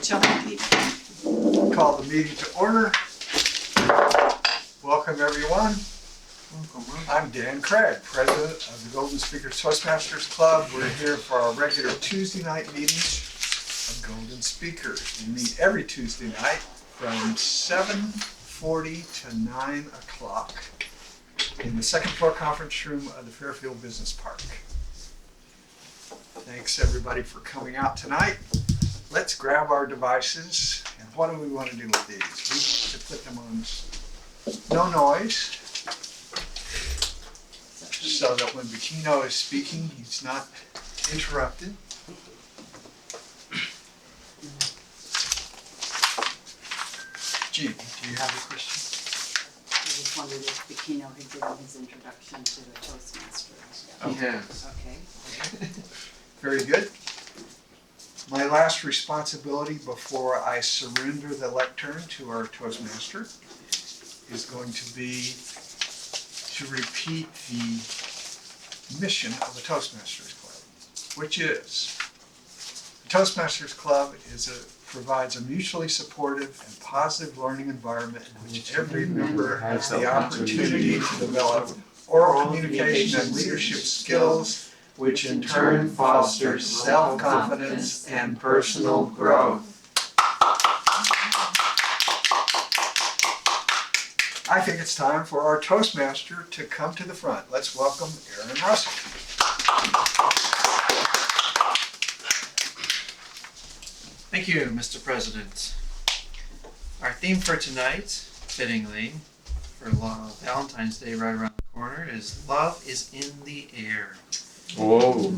Call the meeting to order. Welcome everyone. I'm Dan Craig, President of the Golden Speakers Toastmasters Club. We're here for our regular Tuesday night meetings of Golden Speakers. We meet every Tuesday night from 7:40 to 9 o'clock in the second floor conference room of the Fairfield Business Park. Thanks everybody for coming out tonight. Let's grab our devices, and what do we want to do with these? We want to put them on no noise, so that when Bikino is speaking, he's not interrupted. Jean, do you have a question? I just wondered if Bikino had given his introduction to the Toastmasters. He has. Okay. Very good. My last responsibility before I surrender the lectern to our Toastmaster is going to be to repeat the mission of the Toastmasters Club, which is the Toastmasters Club provides a mutually supportive and positive learning environment in which every member has the opportunity to develop oral communication and leadership skills, which in turn fosters self-confidence and personal growth. I think it's time for our Toastmaster to come to the front. Let's welcome Aaron Russell. Thank you, Mr. President. Our theme for tonight, fittingly, for Valentine's Day right around the corner, is Love is in the Air. Whoa.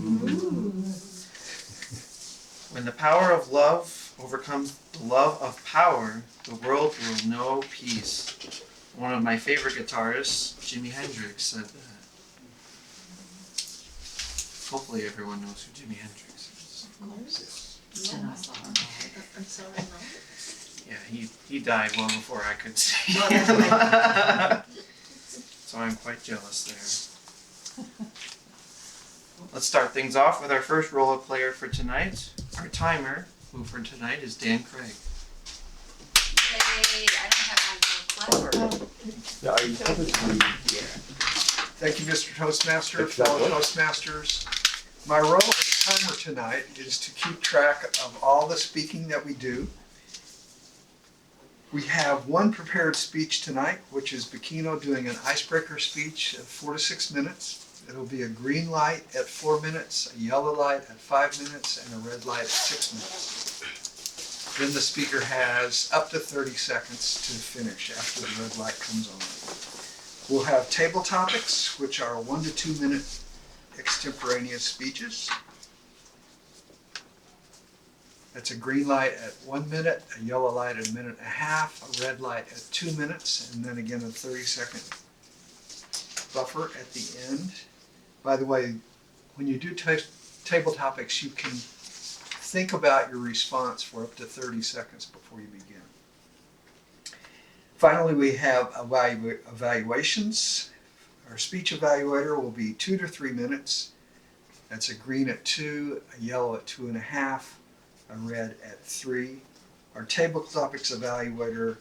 When the power of love overcomes the love of power, the world will know peace. One of my favorite guitarists, Jimi Hendrix, said that. Hopefully everyone knows who Jimi Hendrix is. Of course. I'm sorry, no. Yeah, he died well before I could see Well, him. that's So I'm quite jealous there. Let's start things off with our first role player for tonight. Our timer, who for tonight is Dan Craig. Yay, I don't have my little clapper. Yeah, are you publicly here? Thank you, Mr. Toastmaster, fellow Toastmasters. My role as timer tonight is to keep track of all the speaking that we do. We have one prepared speech tonight, which is Bikino doing an icebreaker speech at 4 to 6 minutes. It'll be a green light at 4 minutes, a yellow light at 5 minutes, and a red light at 6 minutes. Then the speaker has up to 30 seconds to finish after the red light comes on. We'll have table topics, which are 1 to 2 minute extemporaneous speeches. That's a green light at 1 minute, a yellow light at 1.5 minutes, a red light at 2 minutes, and then again a 30-second buffer at the end. By the way, when you do table topics, you can think about your response for up to 30 seconds before you begin. Finally, we have evaluations. Our speech evaluator will be 2 to 3 minutes. That's a green at 2, a yellow at 2.5, a red at 3. Our table topics evaluator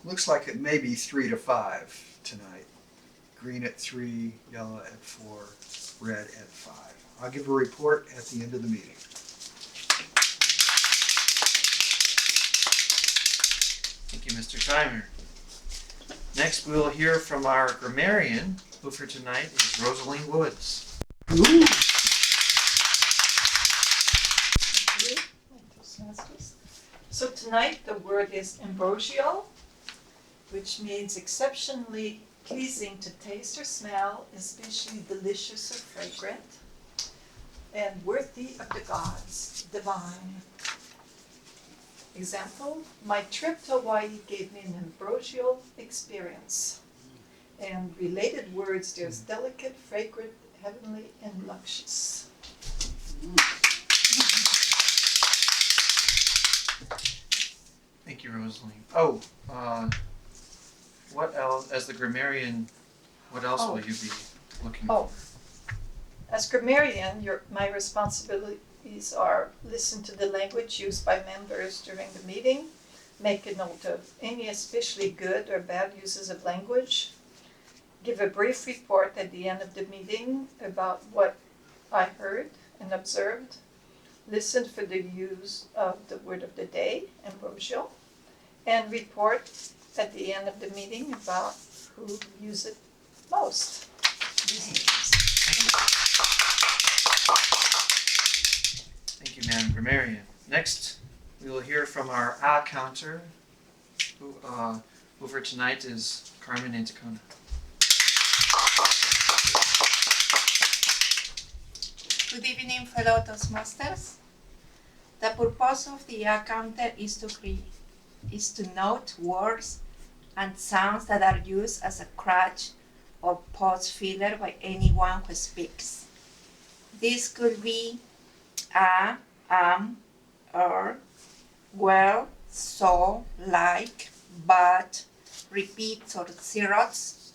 looks like it may be 3 to 5 tonight. Green at 3, yellow at 4, red at 5. I'll give a report at the end of the meeting. Thank you, Mr. Timer. Next, we will hear from our grammarian, who for tonight is Rosaline Woods. So tonight the word is ambrosial, which means exceptionally pleasing to taste or smell, especially delicious or fragrant, and worthy of the gods, divine. Example, my trip to Hawaii gave me an ambrosial experience. And related words, there's delicate, fragrant, heavenly, and luscious. Thank you, Rosaline. Oh, what else, as the grammarian, what else will you be looking for? As grammarian, my responsibility These are listen to the language used by members during the meeting, make a note of any especially good or bad uses of language, give a brief report at the end of the meeting about what I heard and observed, listen for the use of the word of the day, ambrosial, and report at the end of the meeting about who used it most. Thank you, Madam Grammarian. Next, we will hear from our counter, who for tonight is Carmen Antacona. Good evening, fellow Toastmasters. The purpose of the counter is to note words and sounds that are used as a crutch or pause filler by anyone who speaks. This could be well, so, like, but, repeats or zeroes,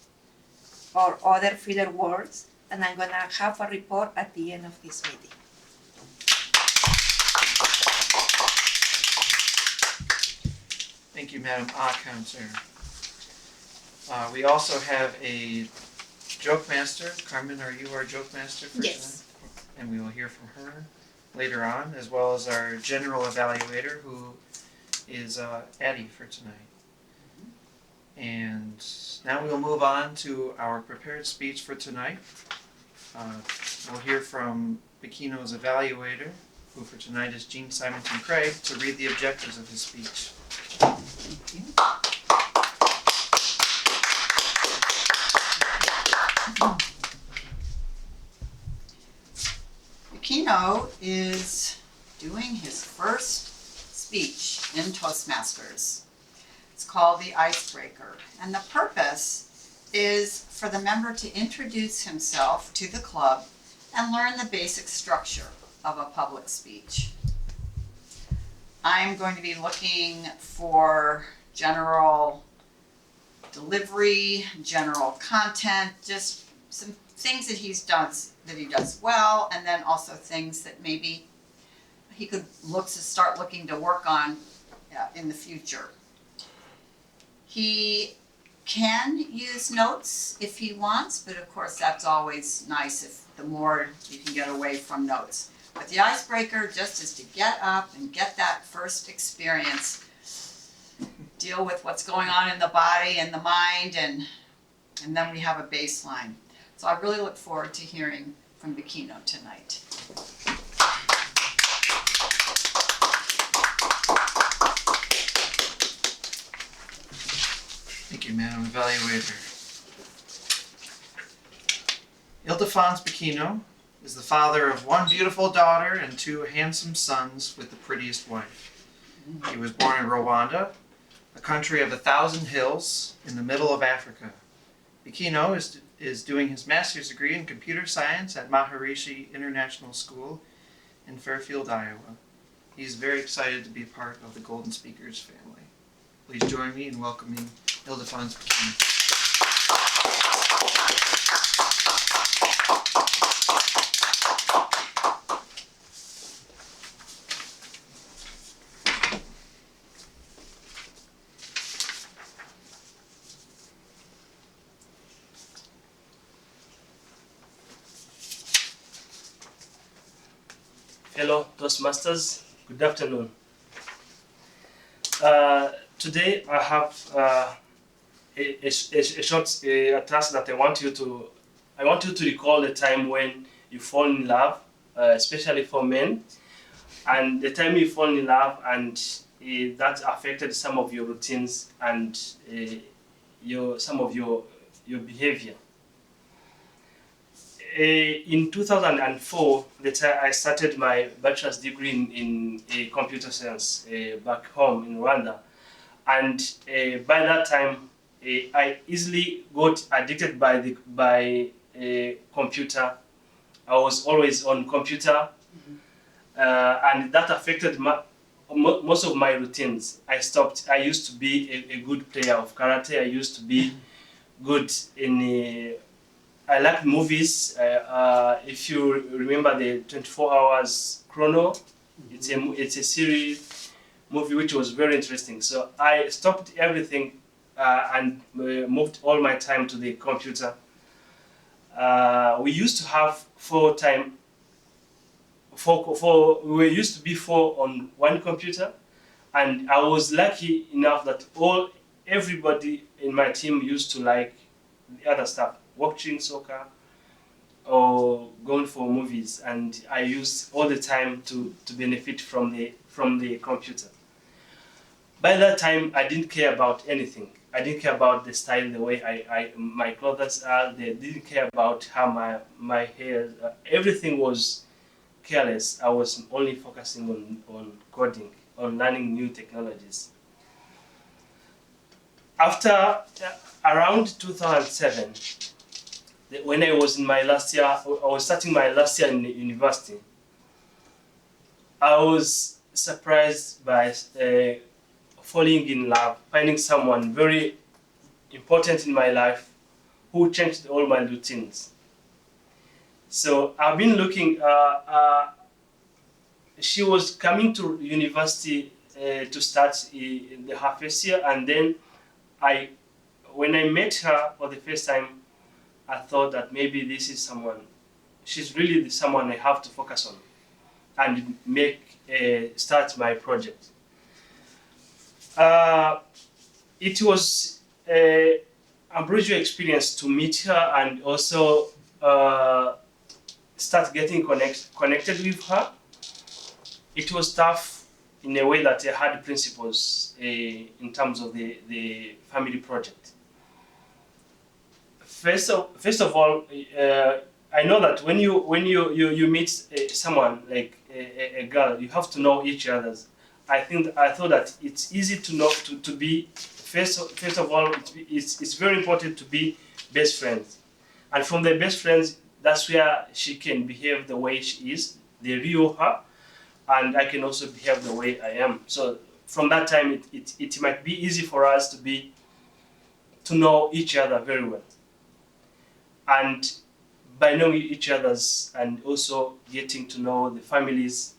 or other filler words, and I'm gonna have a report at the end of this meeting. Thank you, Madam Counter. We also have a joke master. Carmen, are you our joke master for Yes. tonight? And we will hear from her later on, as well as our general evaluator, who is Addie for tonight. And now we'll move on to our prepared speech for tonight. We'll hear from Bikino's evaluator, who for tonight is Jean Symington Craig, to read the objectives of his speech. Thank you. Bikino is doing his first speech in Toastmasters. It's called the Icebreaker, and the purpose is for the member to introduce himself to the club and learn the basic structure of a public speech. I'm going to be looking for general delivery, general content, just some things that he does well, and then also things that maybe he could start looking to work on in the future. He can use notes if he wants, but of course that's always nice if the more you can get away from notes. But the icebreaker just is to get up and get that first experience, deal with what's going on in the body and the mind, and then we have a baseline. So I really look forward to hearing from Bikino tonight. Thank you, Madam Evaluator. Ildefonso Bikino is the father of one beautiful daughter and two handsome sons with the prettiest wife. He was born in Rwanda, a country of 1,000 hills in the middle of Africa. Bikino is doing his master's degree in computer science at Maharishi International School in Fairfield, Iowa. He's very excited to be part of the Golden Speakers family. Please join me in welcoming Ildefonso Bikino. Hello, Toastmasters. Good afternoon. Today I have a short task that I want you to recall the time when you fall in love, especially for men, and the time you fall in love and that affected some of your routines and some of your behavior. In 2004, I started my bachelor's degree in computer science back home in Rwanda, and by that time I easily got addicted by computer. I was always on computer, and that affected most of my routines. I stopped. I used to be a good player of karate. I used to be good in I like movies. If you remember the 24 Hours Chrono, it's a series movie which was very interesting. So I stopped everything and moved all my time to the computer. We used to have we used to be four on one computer, and I was lucky enough that everybody in my team used to like the other stuff, watching soccer or going for movies, and I used all the time to benefit from the computer. By that time, I didn't care about anything. I didn't care about the style, the way my clothes are. They didn't care about how my hair. Everything was careless. I was only focusing on coding, on learning new technologies. After around 2007, when I was in my last year, I was starting my last year in university. I was surprised by falling in love, finding someone very important in my life who changed all my routines. So I've been looking, she was coming to university to start her first year, and then when I met her for the first time, I thought that maybe this is she's really someone I have to focus on and start my project. It was a unusual experience to meet her and also start getting connected with her. It was tough in a way that I had principles in terms of the family project. First of all, I know that when you meet someone like a girl, you have to know each other's. I thought that it's easy to know to be first of all it's very important to be best friends, and from the best friends, that's where she can behave the way she is, the real her, and I can also behave the way I am. So from that time, it might be easy for us to know each other very well, and by knowing each other's and also getting to know the families,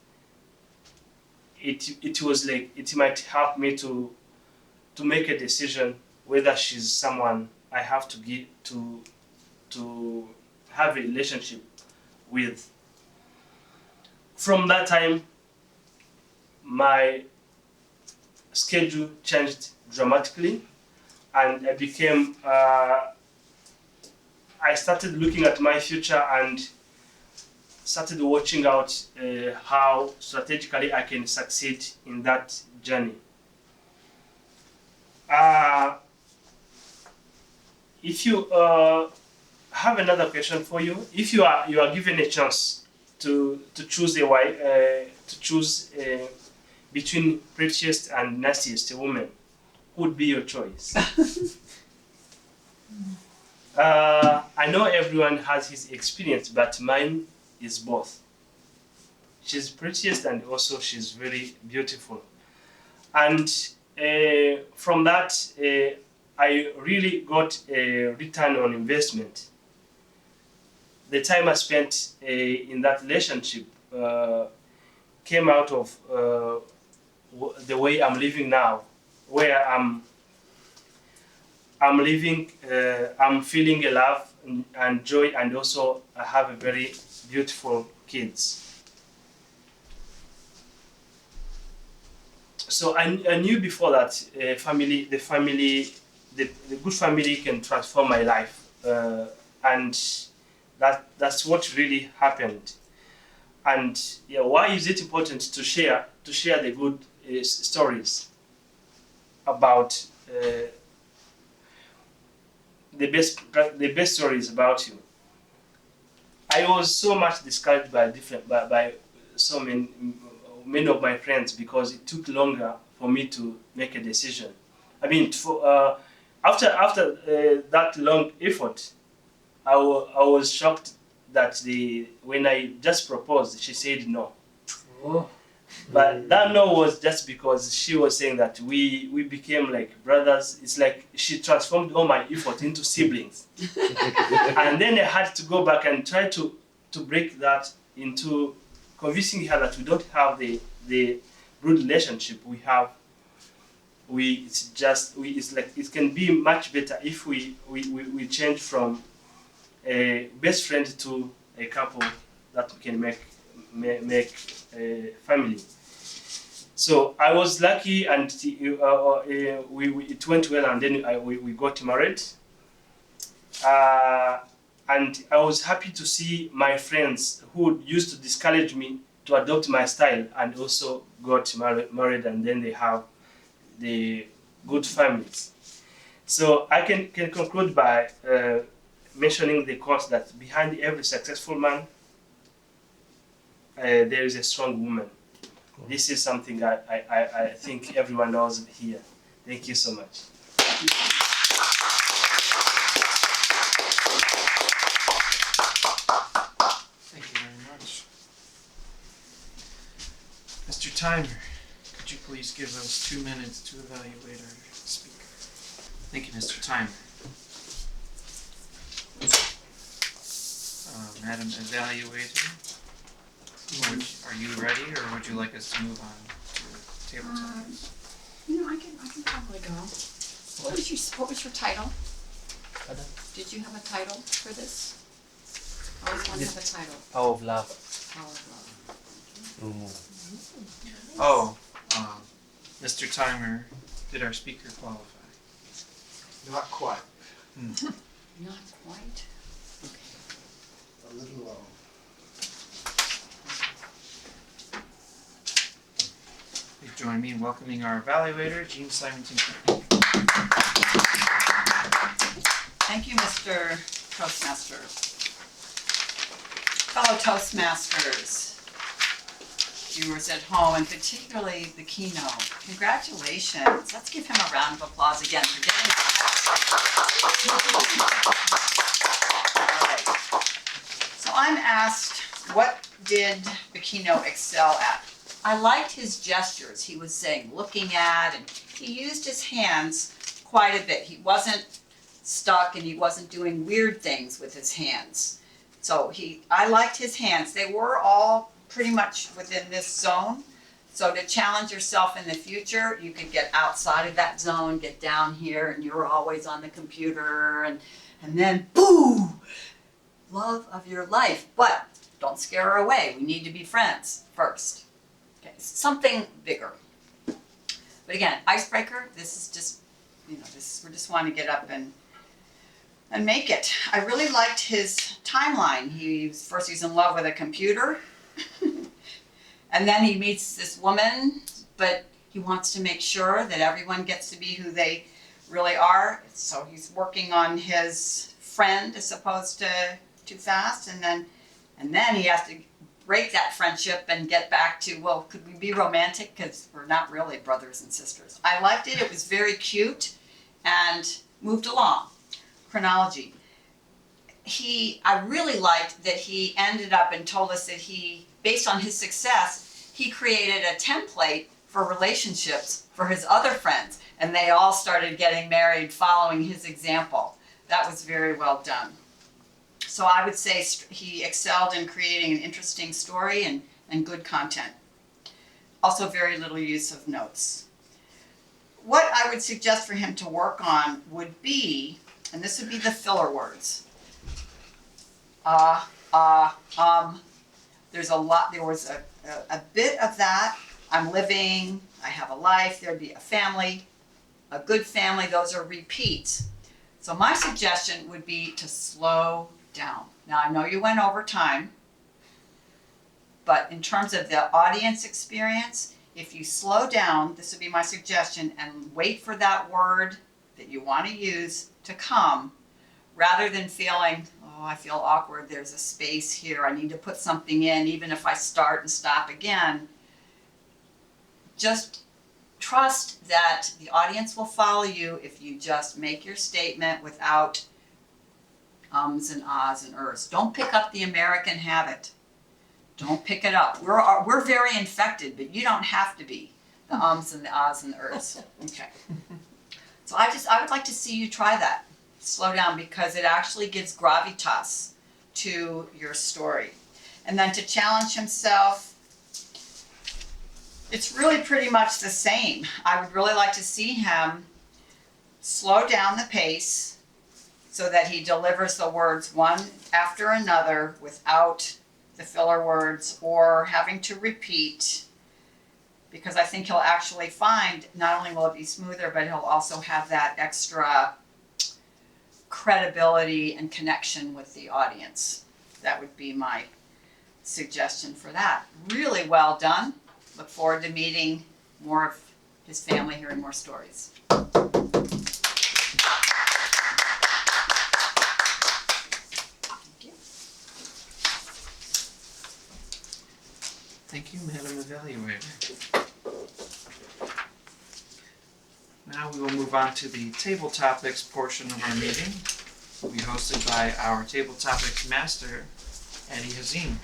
it was like it might help me to make a decision whether she's someone I have to have a relationship with. From that time, my schedule changed dramatically, and I started looking at my future and started watching out how strategically I can succeed in that journey. If you have another question for you, if you are given a chance to choose between prettiest and nastiest woman, who would be your choice? I know everyone has his experience, but mine is both. She's prettiest and also she's very beautiful. And from that, I really got a return on investment. The time I spent in that relationship came out of the way I'm living now, where I'm living, I'm feeling a love and joy, and also I have a very beautiful kids. So I knew before that the good family can transform my life, and that's what really happened. And yeah, why is it important to share the good stories about the best stories about you? I was so much discouraged by so many of my friends because it took longer for me to make a decision. I mean, after that long effort, I was shocked that when I just proposed, she said no. Oh. But that no was just because she was saying that we became like brothers. It's like she transformed all my effort into siblings. And then I had to go back and try to break that into convincing her that we don't have the brood relationship we have. It's like it can be much better if we change from a best friend to a couple that we can make a family. So I was lucky, and it went well, and then we got married. And I was happy to see my friends who used to discourage me to adopt my style, and also got married, and then they have the good families. So I can conclude by mentioning the quote that behind every successful man, there is a strong woman. This is something I think everyone knows here. Thank you so much. Thank you very much. Mr. Timer, could you please give us 2 minutes to evaluate our speaker? Thank you, Mr. Timer. Madam Evaluator, are you ready, or would you like us to move on to table topics? I can probably go. What was your title? Pardon? Did you have a title for this? I always want to have a title. Power of love. Power of love. Oh, Mr. Timer, did our speaker qualify? Not quite, Not quite. a little low. Please join me in welcoming our evaluator, Jean Symington Craig. Thank you, Mr. Toastmaster. Fellow Toastmasters, viewers at home, and particularly the keynote, congratulations. Let's give him a round of applause again for getting All right. So I'm asked, what did the keynote excel at? I liked his gestures. He was saying, looking at, and he used his hands quite a bit. He wasn't stuck, and he wasn't doing weird things with his hands. So I liked his hands. They were all pretty much within this zone. So to challenge yourself in the future, you could get outside of that zone, get down here, and you're always on the computer, and then boom, love of your life. But don't scare her away. We need to be friends first. Okay, something bigger. But again, icebreaker, this is just, we just want to get up and make it. I really liked his timeline. First he's in love with a computer, and then he meets this woman, but he wants to make sure that everyone gets to be who they really are. So he's working on his friend as opposed to too fast, and then he has to break that friendship and get back to, well, could we be romantic? Because we're not really brothers and sisters. I liked it. It was very and moved along. Chronology. I really liked that he ended up and told us that he, based on his success, he created a template for relationships for his other friends, and they all started getting married following his example. That was very well done. So I would say he excelled in creating an interesting story and good content. Also very little use of notes. What I would suggest for him to work on would be, and this would be the filler words. There's a lot, there was a bit of that. I'm living, I have a life, there'd be a family, a good family, those are repeats. So my suggestion would be to slow down. Now I know you went over time, but in terms of the audience experience, if you slow down, this would be my suggestion, and wait for that word that you want to use to come, rather than feeling, oh, I feel awkward, there's a space here, I need to put something in, even if I start and stop again. Just trust that the audience will follow you if you just make your statement without ums and ahs and ers. Don't pick up the American habit. Don't pick it up. We're very infected, but you don't have to be. The ums and the ahs and the ers. Okay. So I would like to see you try that. Slow down, because it actually gives gravitas to your story. And then to challenge himself, it's really pretty much the same. I would really like to see him slow down the pace so that he delivers the words one after another without the filler words or having to repeat, because I think he'll actually find not only will it be smoother, but he'll also have that extra credibility and connection with the audience. That would be my suggestion for that. Really well done. Look forward to meeting more of his family, hearing more stories. Thank you, Madam Evaluator. Now we will move on to the table topics portion of our meeting. It will be hosted by our table topics master, Eddie Hazim.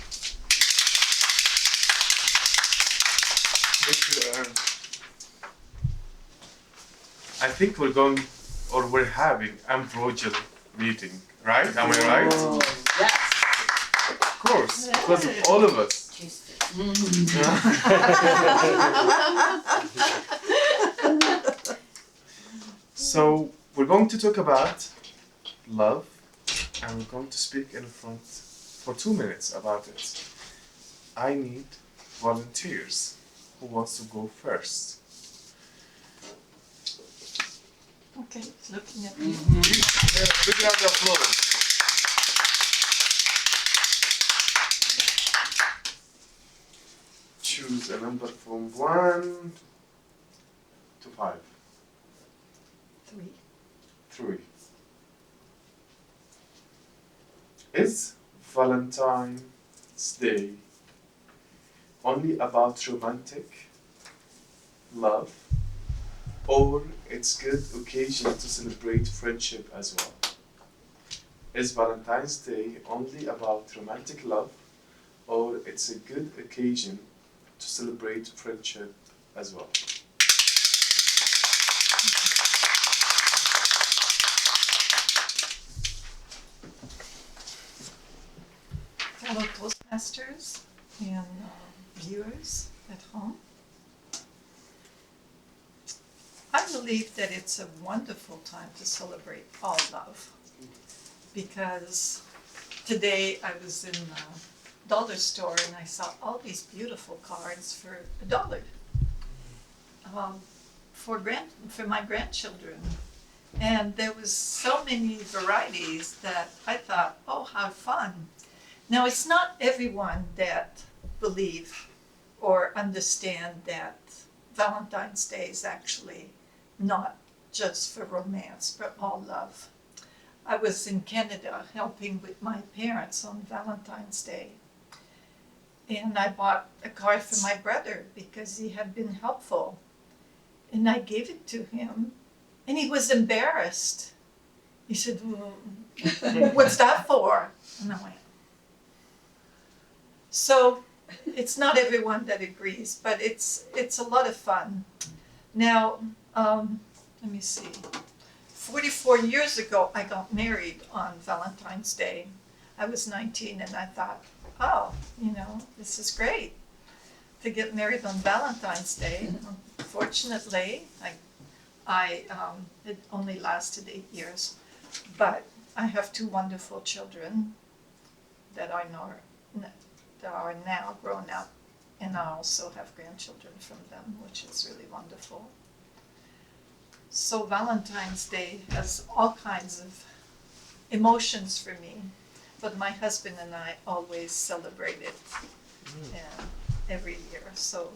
I think we're going, or we're having ambrogial meeting, right? Am I right? Yes. Of course, because of all of us. So we're going to talk about love, and we're going to speak in front for 2 minutes about it. I need volunteers. Who wants to go first? Okay, looking at me. Big round of applause. Choose a number from 1 to 5. 3. 3. Is Valentine's Day only about romantic love, or it's good occasion to celebrate friendship as well? Is Valentine's Day only about romantic love, or it's a good occasion to celebrate friendship as well? Fellow Toastmasters and viewers at home. I believe that it's a wonderful time to celebrate all love, because today I was in a dollar store and I saw all these beautiful cards for $1 for my grandchildren, and there was so many varieties that I thought, oh, how fun. Now, it's not everyone that believe or understand that Valentine's Day is actually not just for romance, but all love. I was in Canada helping with my parents on Valentine's Day, and I bought a card for my brother because he had been helpful, and I gave it to him, and he was embarrassed. He said, well, what's that for? And I went, so it's not everyone that agrees, but it's a lot of fun. Now, let me see. 44 years ago, I got married on Valentine's Day. I was 19 and I thought, oh, this is great to get married on Valentine's Day. Fortunately, it only lasted 8 years, but I have 2 wonderful children that I know that are now grown up, and I also have grandchildren from them, which is really wonderful. So Valentine's Day has all kinds of emotions for me, but my husband and I always celebrate it every year. So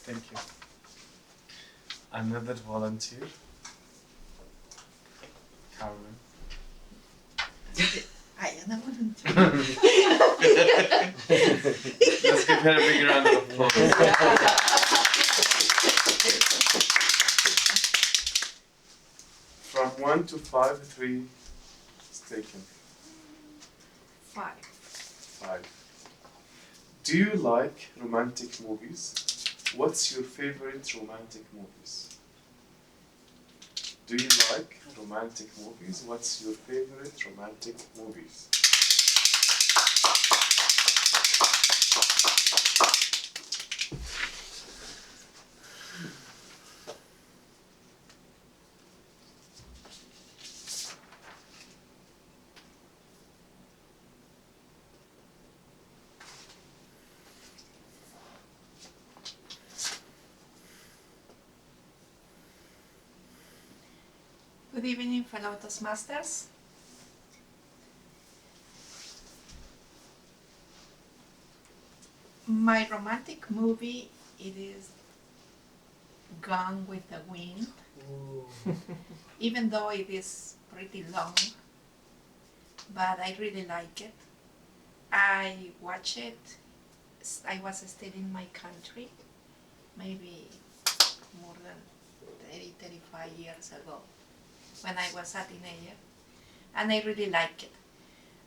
Thank you. Another volunteer? Carolyn. Let's give her a big round of applause. From 1 to 5, 3 is taken. 5. 5. Do you like romantic movies? What's your favorite romantic movies? Do you like romantic movies? What's your favorite romantic movies? Good evening, fellow Toastmasters. My romantic movie, it is Gone with the Wind. Even though it is pretty long, but I really like it. I watched it, I was still in my country, maybe more than 30, 35 years ago, when I was a teenager, and I really like it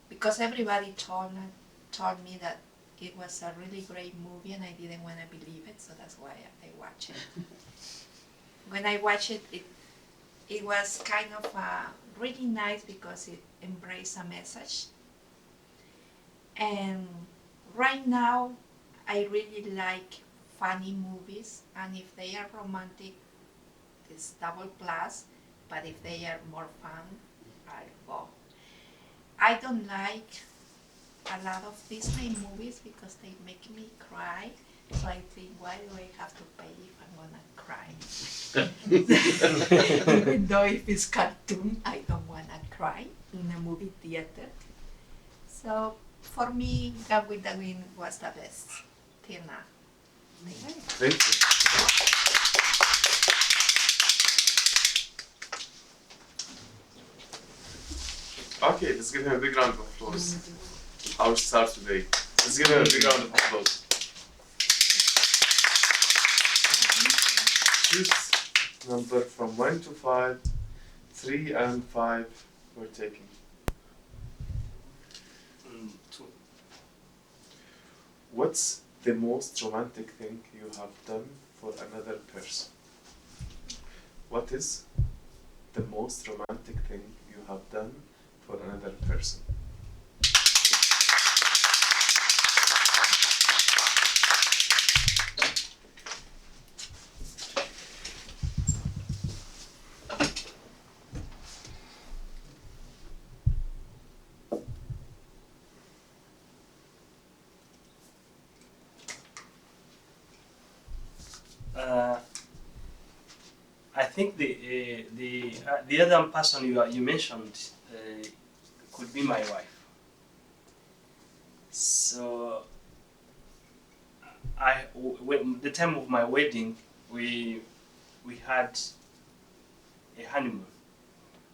because everybody told me that it was a really great movie, and I didn't want to believe it, so that's why I watched it. When I watched it, it was kind of really nice because it embraced a message. And right now, I really like funny movies, and if they are romantic, it's double plus, but if they are more fun, I'll go. I don't like a lot of Disney movies because they make me cry, so I think, why do I have to pay if I'm gonna cry? Even though if it's cartoon, I don't wanna cry in a movie theater. So for me, Gone with the Wind was the best till now. Thank you. Okay, let's give him a big round of applause. Our star today. Let's give him a big round of applause. Choose number from 1 to 5. 3 and 5 were taken. 2. What's the most romantic thing you have done for another person? What is the most romantic thing you have done for another person? I think the other person you mentioned could be my wife. So when the time of my wedding, we had a honeymoon,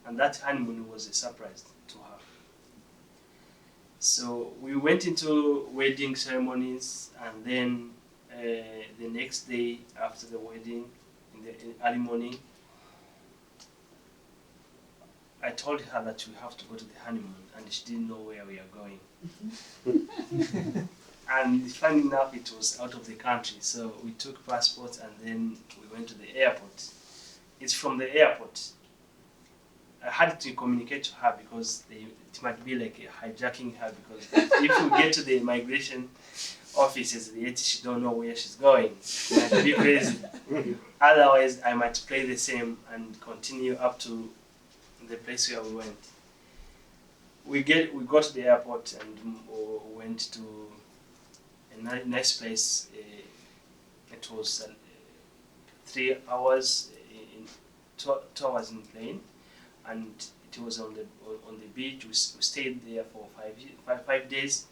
and that honeymoon was a surprise to her. So we went into wedding ceremonies, and then the next day after the wedding, in the early morning, I told her that we have to go to the honeymoon, and she didn't know where we are going. And funny enough, it was out of the country, so we took passports and then we went to the airport. It's from the airport. I had to communicate to her because it might be like hijacking her, because if we get to the immigration offices, yet she don't know where she's going, it might be crazy. Otherwise, I might play the same and continue up to the place where we went. We got to the airport and went to a nice place. It was 3 hours, 2 hours in plane, and it was on the beach. We stayed there for 5 days.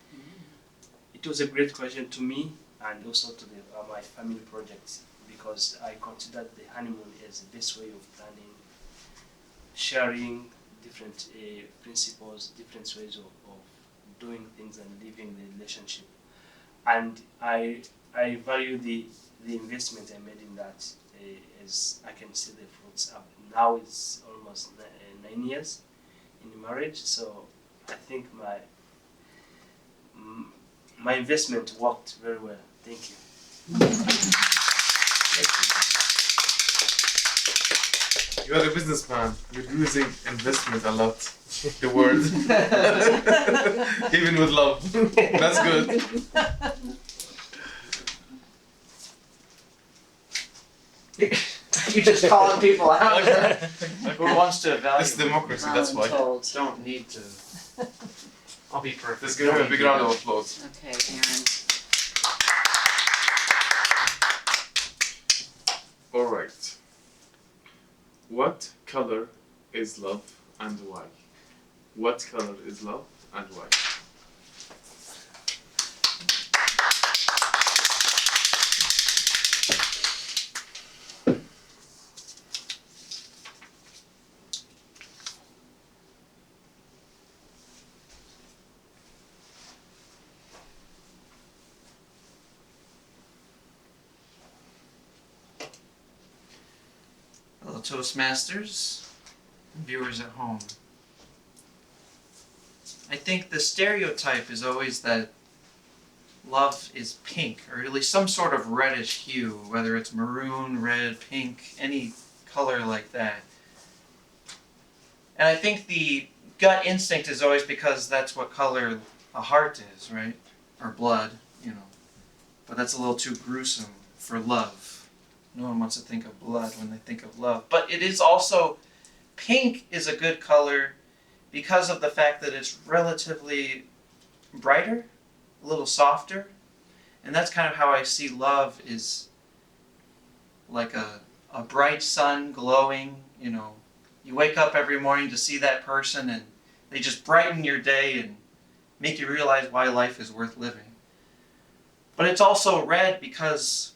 It was a great question to me and also to my family project, because I considered the honeymoon as the best way of planning, sharing different principles, different ways of doing things and living the relationship. And I value the investment I made in that, as I can see the fruits up. Now it's almost almost 9 years in marriage. So I think my investment worked very well. Thank you. You are a businessman. You're using investment a lot. The word. Even with love. That's good. You're just calling people out. Who wants to evaluate? It's democracy, that's why. Voluntold. Don't need to. I'll be perfect. Let's give him a big round of applause. Okay, Aaron. Alright. What color is love and why? What color is love and why? Hello, Toastmasters, and viewers at home. I think the stereotype is always that love is pink, or at least some sort of reddish hue, whether it's maroon, red, pink, any color like that. And I think the gut instinct is always because that's what color a heart is, right? Or blood, you know. But that's a little too gruesome for love. No one wants to think of blood when they think of love. But it is also, pink is a good color because of the fact that it's relatively brighter, a little softer. And that's kind of how I see love, is like a bright sun glowing, you know. You wake up every morning to see that person and they just brighten your day and make you realize why life is worth living. But it's also red because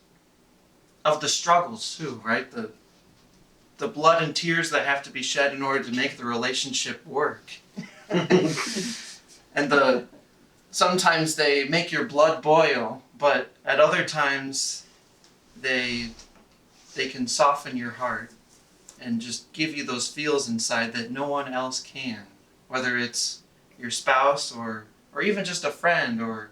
of the struggles too, right? The blood and tears that have to be shed in order to make the relationship work. And sometimes they make your blood boil, but at other times they can soften your heart and just give you those feels inside that no one else can. Whether it's your spouse or even just a friend or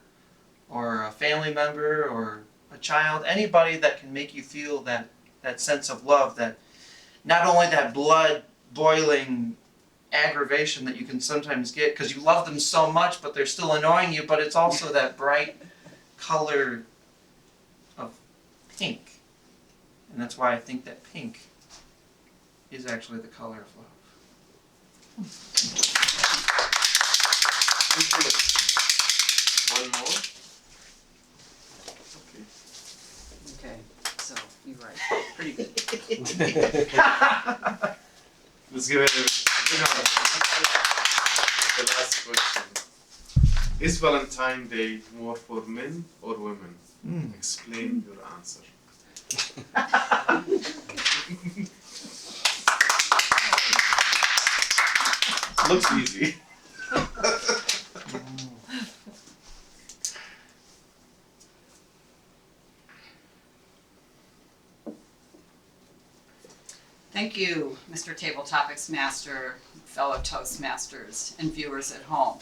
a family member or a child, anybody that can make you feel that sense of love, that not only that blood boiling aggravation that you can sometimes get because you love them so much but they're still annoying you, but it's also that bright color of pink. And that's why I think that pink is actually the color of love. One more. Okay, so you're right. Pretty good. Let's give it the last question. Is Valentine's Day more for men or women? Explain your answer. Looks easy. Thank you, Mr. Table Topics Master, fellow Toastmasters, and viewers at home.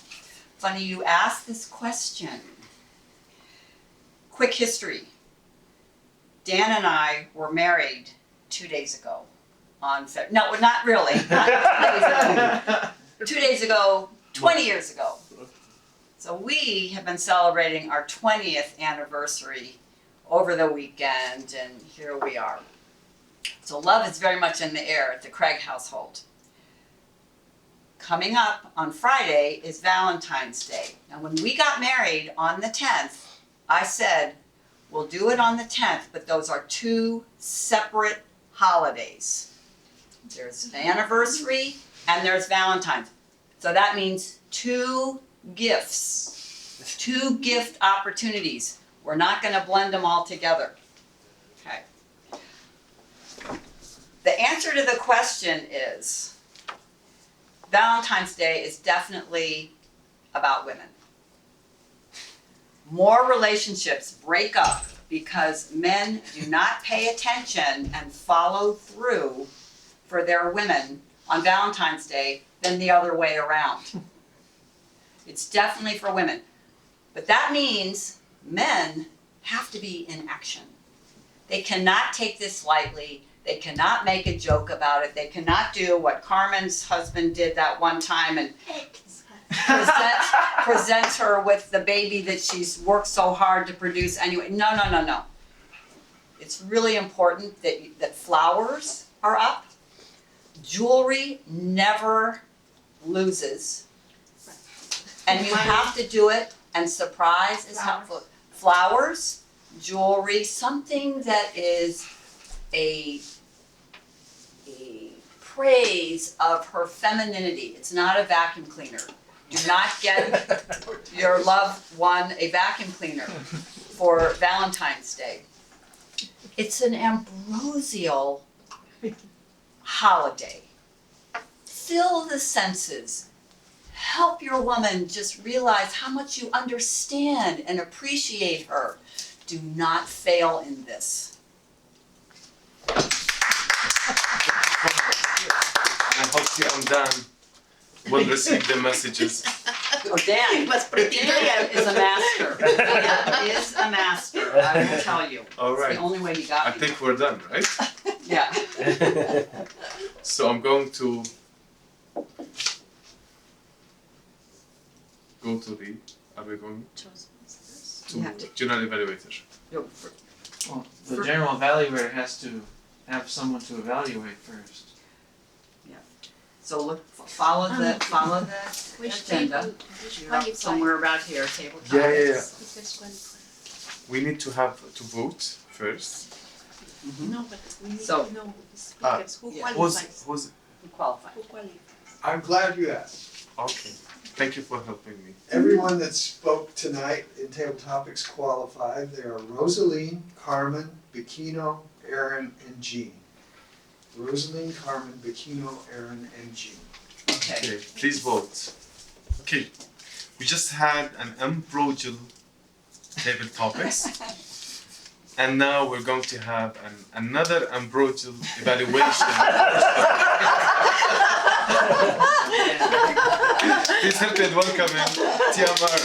Funny you asked this question. Quick history. Dan and I were married 2 days ago. No, not really. Not 2 days ago. 2 days ago, 20 years ago. So we have been celebrating our 20th anniversary over the weekend, and here we are. So love is very much in the air at the Craig household. Coming up on Friday is Valentine's Day. Now when we got married on the 10th, I said, we'll do it on the 10th, but those are two separate holidays. There's an anniversary and there's Valentine's. So that means two gifts, two gift opportunities. We're not going to blend them all together. Okay. The answer to the question is Valentine's Day is definitely about women. More relationships break up because men do not pay attention and follow through for their women on Valentine's Day than the other way around. It's definitely for women. But that means men have to be in action. They cannot take this lightly. They cannot make a joke about it. They cannot do what Carmen's husband did that one time and present her with the baby that she's worked so hard to produce anyway. No, no, no, no. It's really important that flowers are up. Jewelry never loses. And you have to do it, and surprise is helpful. Flowers, jewelry, something that is a praise of her femininity. It's not a vacuum cleaner. Do not get your loved one a vacuum cleaner for Valentine's Day. It's an ambrosial holiday. Fill the senses. Help your woman just realize how much you understand and appreciate her. Do not fail in this. I hope I'm done. We'll receive the messages. Oh, Dan, Dan is a master. Dan is a master, I will tell you. All It's right. the only way you I got me. think we're done, right? Yeah. So I'm going to go to the. Are we going to You have to- general evaluator? Well, the general evaluator has to have someone to evaluate first. So look, follow the Which agenda. table, which You're up qualified? somewhere around here, table topics. Yeah. Which qualified? We need to have to vote first. No, but we need So- to know the speakers, who yeah. qualifies, Who's Who qualified? who qualifies. I'm glad you asked. okay? Thank you for helping me. Everyone that spoke tonight in Table Topics qualified. They are Rosaline, Carmen, Bikino, Aaron, and Jean. Rosaline, Carmen, Bikino, Aaron, and Jean. Okay. Okay, please vote. Okay, we just had an ambrosial table topics, and now we're going to have another ambrosial evaluation. Please help me in welcoming Tiamar.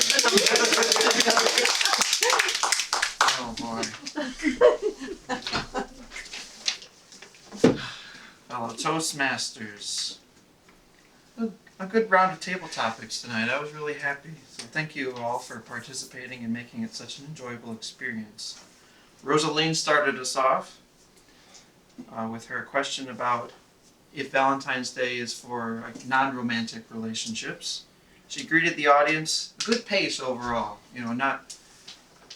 Oh boy. Fellow Toastmasters. A good round of table topics tonight. I was really happy. So thank you all for participating and making it such an enjoyable experience. Rosaline started us off with her question about if Valentine's Day is for like non-romantic relationships. She greeted the audience, good pace overall. You know,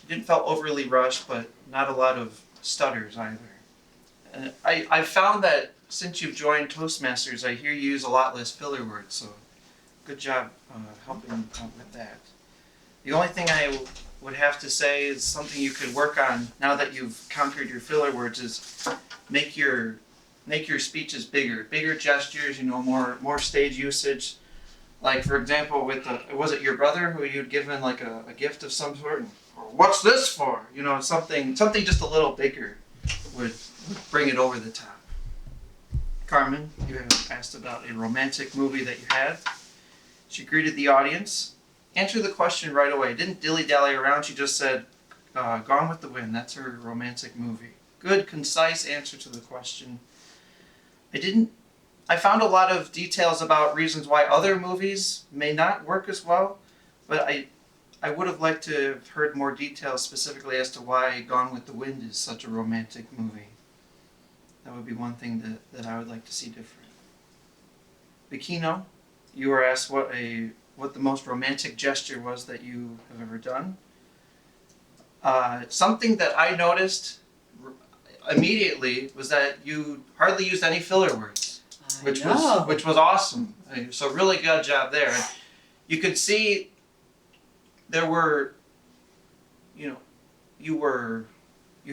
didn't felt overly rushed, but not a lot of stutters either. And I found that since you've joined Toastmasters, I hear you use a lot less filler words, so good job helping out with that. The only thing I would have to say is something you could work on now that you've conquered your filler words is make your speeches bigger gestures, you know, more stage usage. Like for example, was it your brother who you'd given like a gift of some sort? Or what's this for? You know, something just a little bigger would bring it over the top. Carmen, you asked about a romantic movie that you had. She greeted the audience, answered the question right away. Didn't dilly-dally around. She just said, Gone with the Wind. That's her romantic movie. Good, concise answer to the question. I found a lot of details about reasons why other movies may not work as well, but I would have liked to have heard more details specifically as to why Gone with the Wind is such a romantic movie. That would be one thing that I would like to see different. Bikino, you were asked what the most romantic gesture was that you have ever done. Something that I noticed immediately was that you hardly used any filler words, which was awesome. So really good job there. And you could see there were, you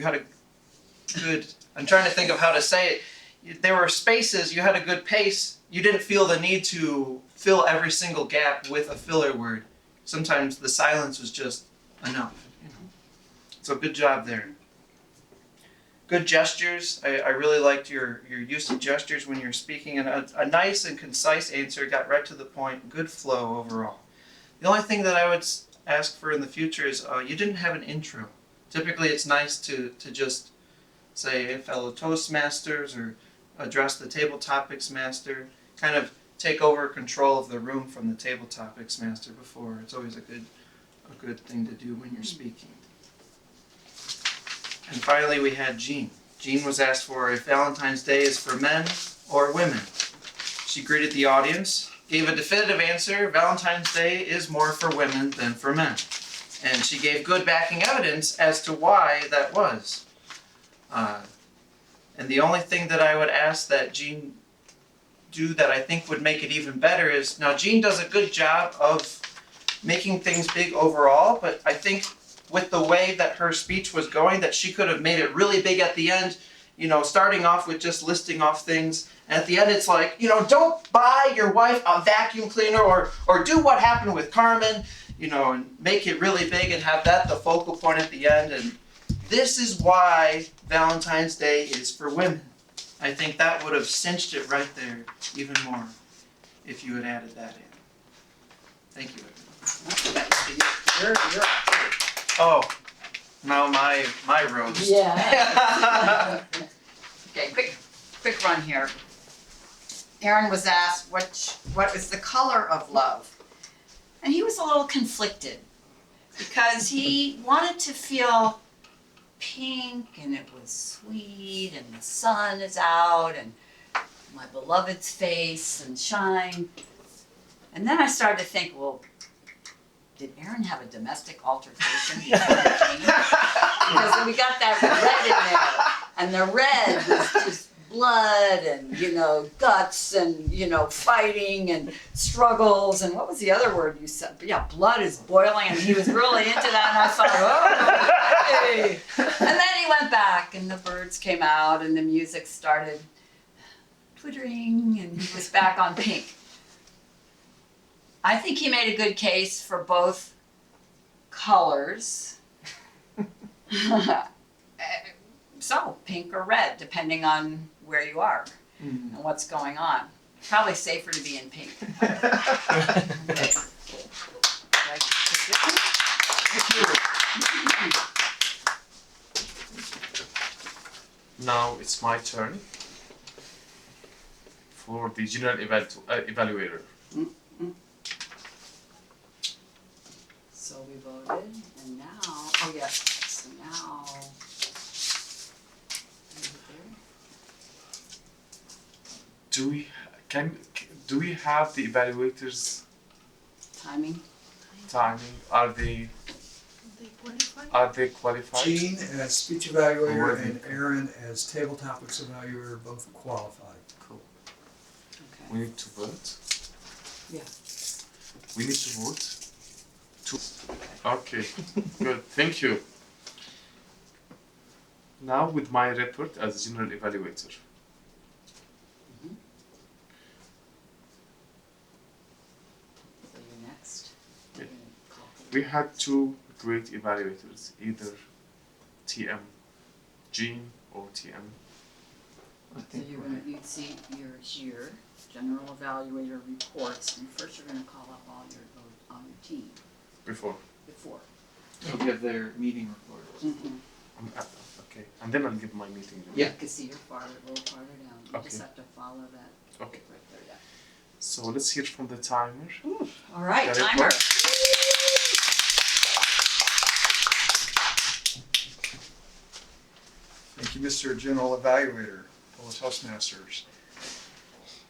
had a good. I'm trying to think of how to say it. There were spaces. You had a good pace. You didn't feel the need to fill every single gap with a filler word. Sometimes the silence was just enough. You know. So good job there. good gestures. I really liked your use of gestures when you're speaking, and a nice and concise answer, got right to the point, good flow overall. The only thing that I would ask for in the future is you didn't have an intro. Typically it's nice to just say, hey, fellow Toastmasters, or address the table topics master, kind of take over control of the room from the table topics master before. It's always a good thing to do when you're speaking. And finally we had Jean. Jean was asked for if Valentine's Day is for men or women. She greeted the audience, gave a definitive answer: Valentine's Day is more for women than for men. And she gave good backing evidence as to why that was. And the only thing that I would ask that Jean do that I think would make it even better is, now Jean does a good job of making things big overall, but I think with the way that her speech was going, that she could have made it really big at the end, you know, starting off with just listing off things, and at the end it's like, you know, don't buy your wife a vacuum cleaner, or do what happened with Carmen, you know, and make it really big and have that the focal point at the end. And this is why Valentine's Day is for women. I think that would have cinched it right there even more if you had added that in. Thank you, everyone. You're up. Oh, now my roast. Yeah. Okay, quick run here. Aaron was asked what is the color of love? And he was a little conflicted because he wanted to feel pink and it was sweet and the sun is out and my beloved's face and shine. And then I started to think, well, did Aaron have a domestic altercation before it came? Because we got that red in there, and the red was just blood and, you know, guts and, you know, fighting and struggles, and what was the other word you said? But yeah, blood is boiling, and he was really into that, and I thought, oh, hey. And then he went back, and the birds came out, and the music started twittering, and he was back on pink. I think he made a good case for both colors. So, pink or red, depending on where you are and what's going on. Probably safer to be in pink. Okay. Now it's my turn for the general evaluator. So we voted, and now, oh yes, so now, Do we have the evaluators' timing. Are they qualified? Jean as speech evaluator and Aaron as table topics evaluator, both qualified. Cool. Okay. We need to vote. Yeah. We need to vote. Okay, good, thank you. Now with my report as general evaluator. So you're next. Yeah. We had two great evaluators, either TM Jean or TM. So you'd see, you're here, general evaluator reports, and first you're gonna call up all your vote on your team Before. They'll give their meeting reports. Okay, and then I'll give my meeting. Yeah. You can see you're a little farther down. You just Okay. have to follow that. Okay. Right there, yeah. So let's hear from the timer. All right, Got it, timer. Thank you, Mr. General Evaluator, fellow Toastmasters.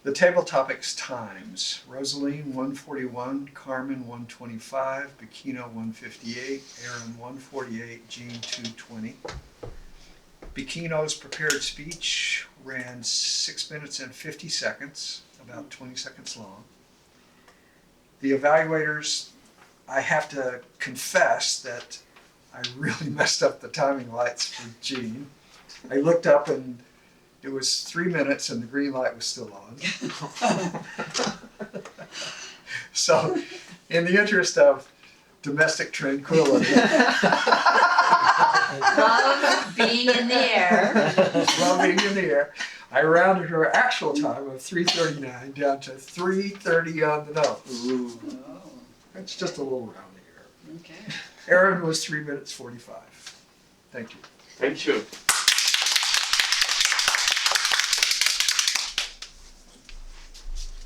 The table topics times: Rosaline 141, Carmen 125, Bikino 158, Aaron 148, Jean 220. Bikino's prepared speech ran 6 minutes and 50 seconds, about 20 seconds long. The evaluators, I have to confess that I really messed up the timing lights for Jean. I looked up and it was 3 minutes and the green light was still on. So, in the interest of domestic tranquility, Love being in the air. Love being in the air. I rounded her actual time of 3:39 down to 3:30 on the nose. Ooh. Oh, It's just a little rounding error. okay. Aaron was 3 minutes 45. Thank you. Thank you.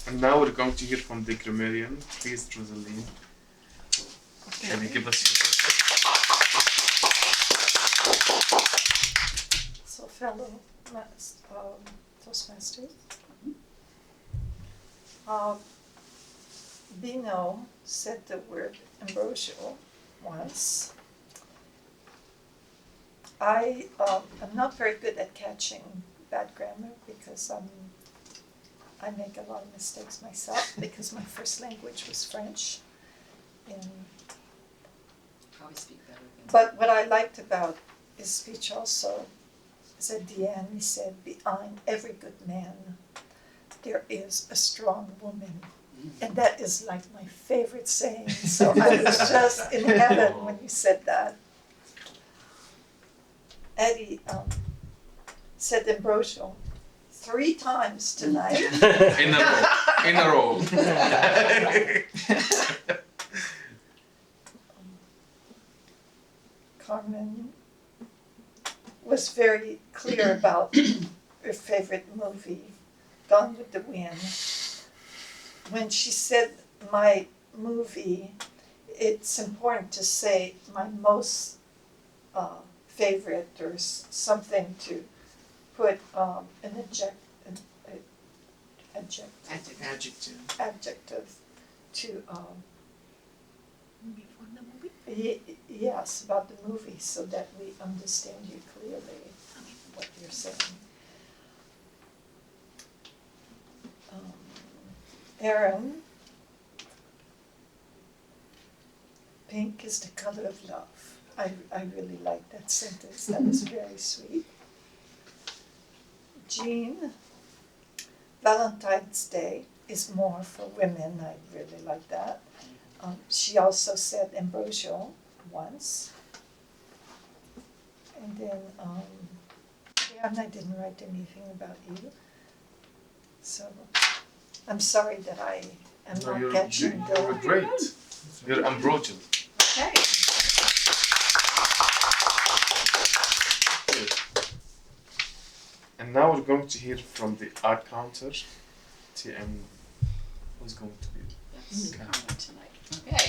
And now we're going to hear from the grammarian. Please, Rosaline. Can you give us your question? So fellow Toastmasters, Bino said the word ambrosial once. I am not very good at catching bad grammar because I make a lot of mistakes myself because my first language was French. And Probably speak better than. but what I liked about his speech also is at the end he said, behind every good man there is a strong woman. And that is like my favorite saying. So I was just in heaven when you said that. Eddie said ambrosial 3 times tonight. In a row. In a row. Carmen was very clear about her favorite movie, Gone with the Wind. When she said my movie, it's important to say my most favorite or something to put an adjective to Before the movie? yes, about the movie so that we understand you clearly what you're saying. Aaron, pink is the color of love. I really like that sentence. That was very sweet. Jean, Valentine's Day is more for women. I really like that. She also said ambrosial once. And then, and I didn't write anything about you. So, I'm sorry that I am No, not you catching were the. great. You're ambrosial. Okay. And now we're going to hear from the art counter. TM, who's going to be? That's Okay. Carmen tonight. Okay.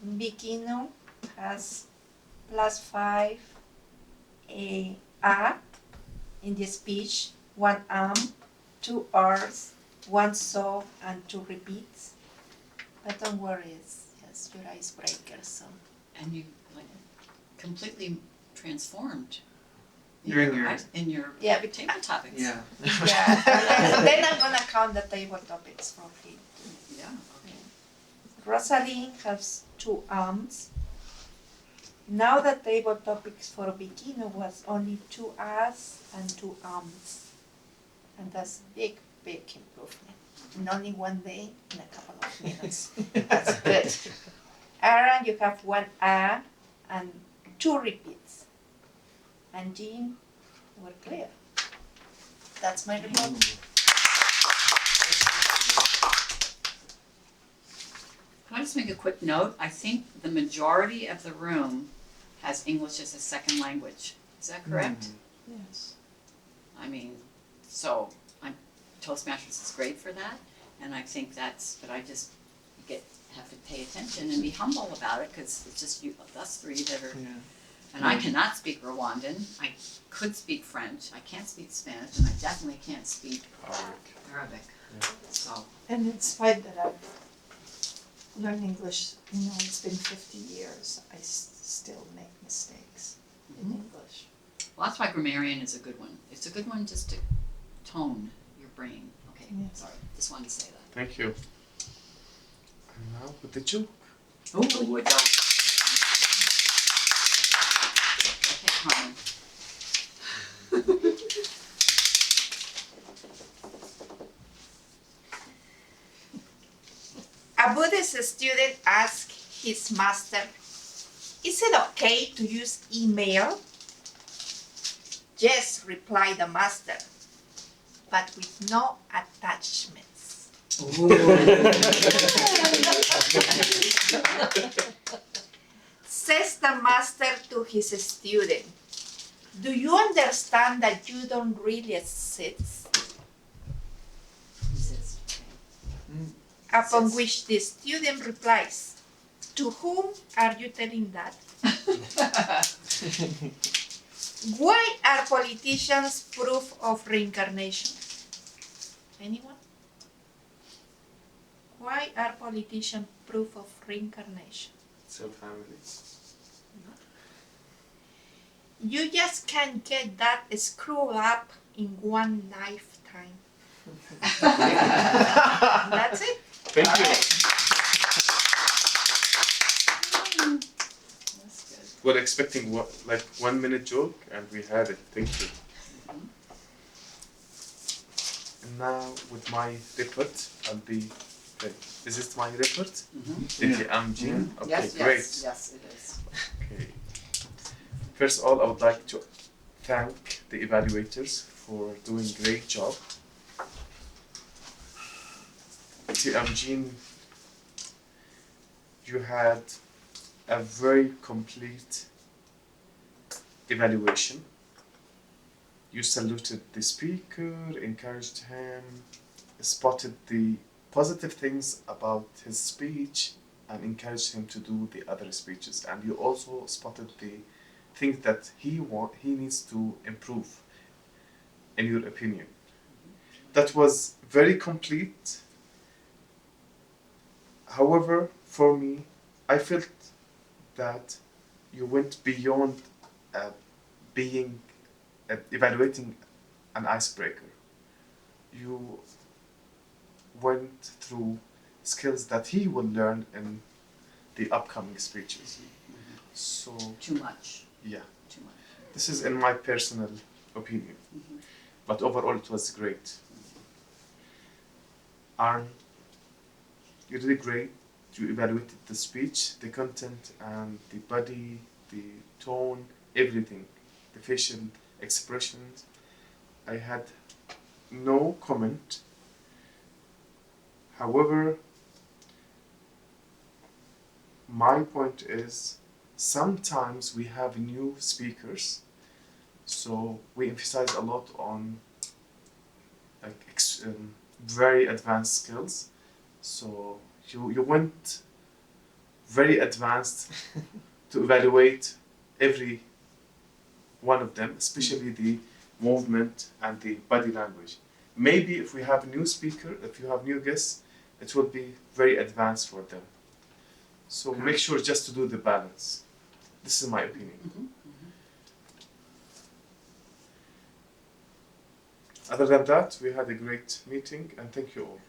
Bikino has +5 a in the speech, 1 2 R's, 1 so and 2 repeats. But don't worry, it's your icebreaker, so. And you like completely transformed During your- in your Yeah, table topics. Yeah. Yeah, and then I'm gonna count the table topics from here. Yeah. Okay. Rosaline has 2 Now the table topics for Bikino was only 2 A's and 2 And that's big improvement. In only 1 day, in a couple of minutes. That's good. Aaron, you have 1 A and 2 repeats. And Jean, we're clear. That's my report. Can I just make a quick note? I think the majority of the room has English as a second language. Is that correct? Yes. I mean, so Toastmasters is great for that, and I think that's. But I just have to pay attention and be humble about it because it's just us 3 that are. Yeah. And I cannot speak Rwandan. I could speak French. I can't speak Spanish, and I definitely can't speak Arabic. So. And in spite that I've learned English, it's been 50 years, I still make mistakes in English. Well, that's why grammarian is a good one. It's a good one just to tone your brain. Okay, Yes. sorry. Just wanted to say that. Thank you. And now with the joke. Oh, I don't. Okay, Carmen. Would this student ask his master, is it okay to use email? Yes, replied the master, but with no attachments. Says the master to his student, do you understand that you don't really exist? Upon which the student replies, to whom are you telling that? Why are politicians proof of reincarnation? Anyone? Why are politicians proof of reincarnation? So family. You just can't get that screw up in one lifetime. That's it. Thank you. That's good. We're expecting what, like 1 minute joke, and we had it. Thank you. And now with my report, I'll be. Ready. Is it my report? Thank you. I'm Jean. Okay, Yes, great. yes, it is. Okay. First of all, I would like to thank the evaluators for doing a great job. Jean, you had a very complete evaluation. You saluted the speaker, encouraged him, spotted the positive things about his speech, and encouraged him to do the other speeches. And you also spotted the things that he needs to improve, in your opinion. That was very complete. However, for me, I felt that you went beyond evaluating an icebreaker. You went through skills that he will learn in the upcoming speeches. So, Too much, yeah, too much. this is in my personal opinion. But overall, it was great. Arn, you did great. You evaluated the speech, the content, and the body, the tone, everything, the facial expressions. I had no comment. However, my point is sometimes we have new speakers, so we emphasize a lot on like very advanced skills. So you went very advanced to evaluate every one of them, especially the movement and the body language. Maybe if we have a new speaker, if you have new guests, it will be very advanced for them. So make sure just to do the balance. This is my opinion. Other than that, we had a great meeting, and thank you all.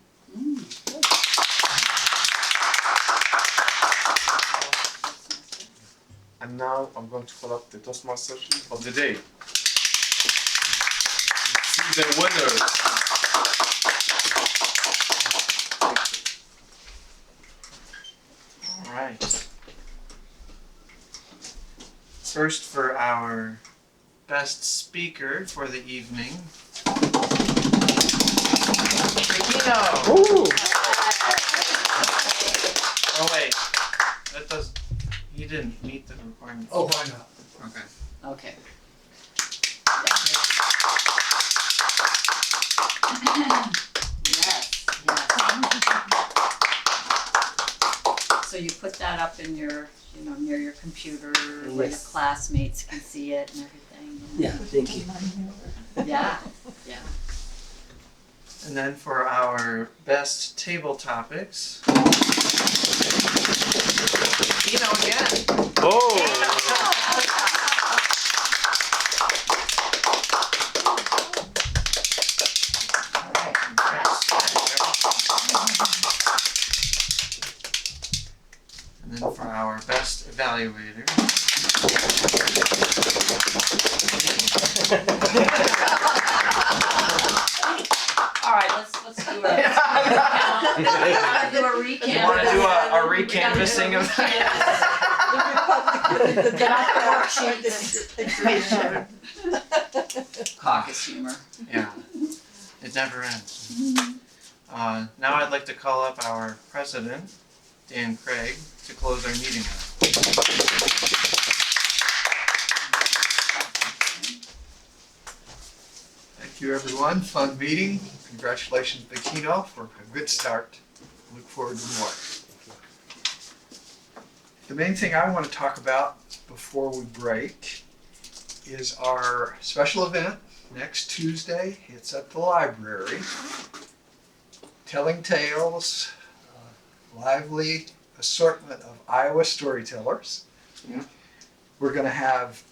And now I'm going to call up the Toastmaster of the day. See the winners. All right. First, for our best speaker for the evening, Regino. Oh wait, that does. He didn't meet the requirements. Oh, why not? Okay. Okay. Yes, yes. So you put that up in your, near your computer where your Yes. classmates can see it and everything. Yeah, thank you. Yeah, yeah. And then for our best table topics, again. Oh! And then for our best evaluator, All right, let's do it. Do a You recap. want to do a recanvassing of that? Caucus humor. Yeah, it never ends. Now I'd like to call up our president, Dan Craig, to close our meeting out. Thank you, everyone. Fun meeting. Congratulations, Bikino, for a good start. Look forward to more. The main thing I want to talk about before we break is our special event next Tuesday. It's at the library. Telling tales, lively assortment of Iowa storytellers. Yeah. We're going to have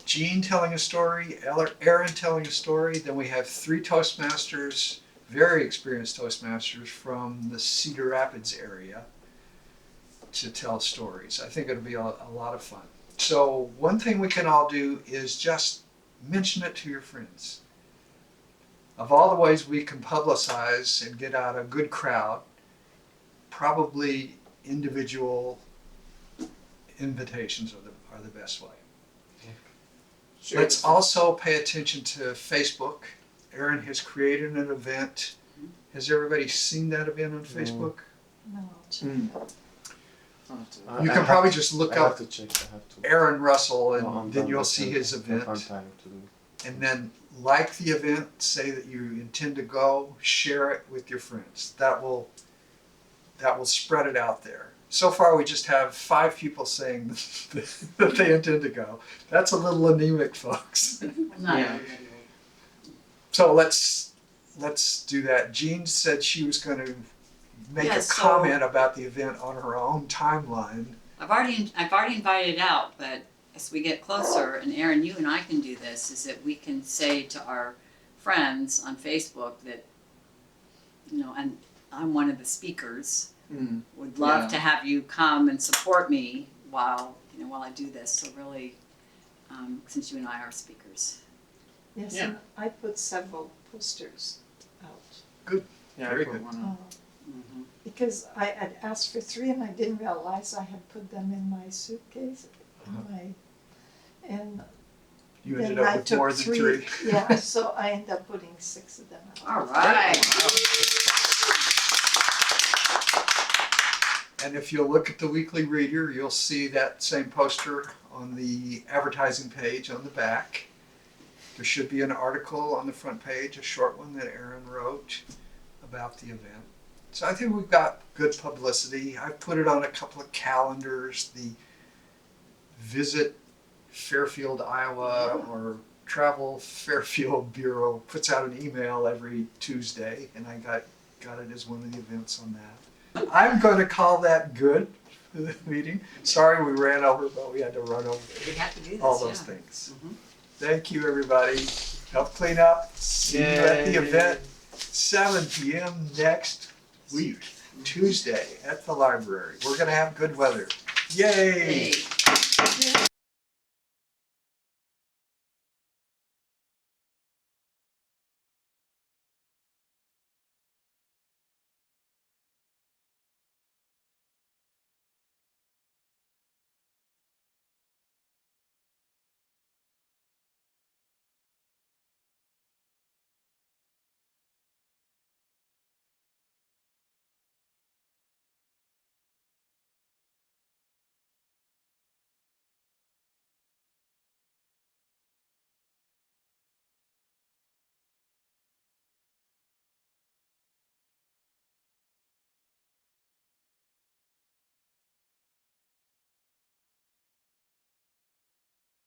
Jean telling a story, Aaron telling a story, then we have 3 Toastmasters, very experienced Toastmasters from the Cedar Rapids area to tell stories. I think it'll be a lot of fun. So one thing we can all do is just mention it to your friends. Of all the ways we can publicize and get out a good crowd, probably individual invitations are the best way. Let's also pay attention to Facebook. Aaron has created an event. Has everybody seen that event on Facebook? No. You can probably just look I have up to check. I have to. Aaron Russell No, and I'm then done you'll with see it. his I event. found time to do. And then like the event, say that you intend to go, share it with your friends. That will spread it out there. So far we just have 5 people saying that they intend to go. That's a little anemic, folks. Not Yeah. everybody will. So let's do that. Jean said she was going to make Yeah, a so- comment about the event on her own timeline. I've already invited out, but as we get closer, and Aaron, you and I can do this, is that we can say to our friends on Facebook that, and I'm one of the speakers, would love to have you come and support me while I do this. So really, since you and I are speakers. Yes, Yeah. and I put several posters out. Yeah, Very I put good. one on. Because I had asked for 3 and I didn't realize I had put them in my suitcase. And You then ended up I with took more than 3. Yeah, so I ended up putting 6 of them out. All right. And if you'll look at the Weekly Reader, you'll see that same poster on the advertising page on the back. There should be an article on the front page, a short one that Aaron wrote about the event. So I think we've got good publicity. I've put it on a couple of calendars. The Visit Fairfield, Iowa, or Travel Fairfield Bureau puts out an email every Tuesday, and I got it as one of the events on that. I'm going to call that good for the meeting. Sorry we ran over, but we had to run over We have to do this. all those yeah. things. Mhm. Thank you, everybody. Help clean up. See you at the Yay. event, 7 p.m. next week, Tuesday, at the library. We're going to have good weather. Yay! Hey.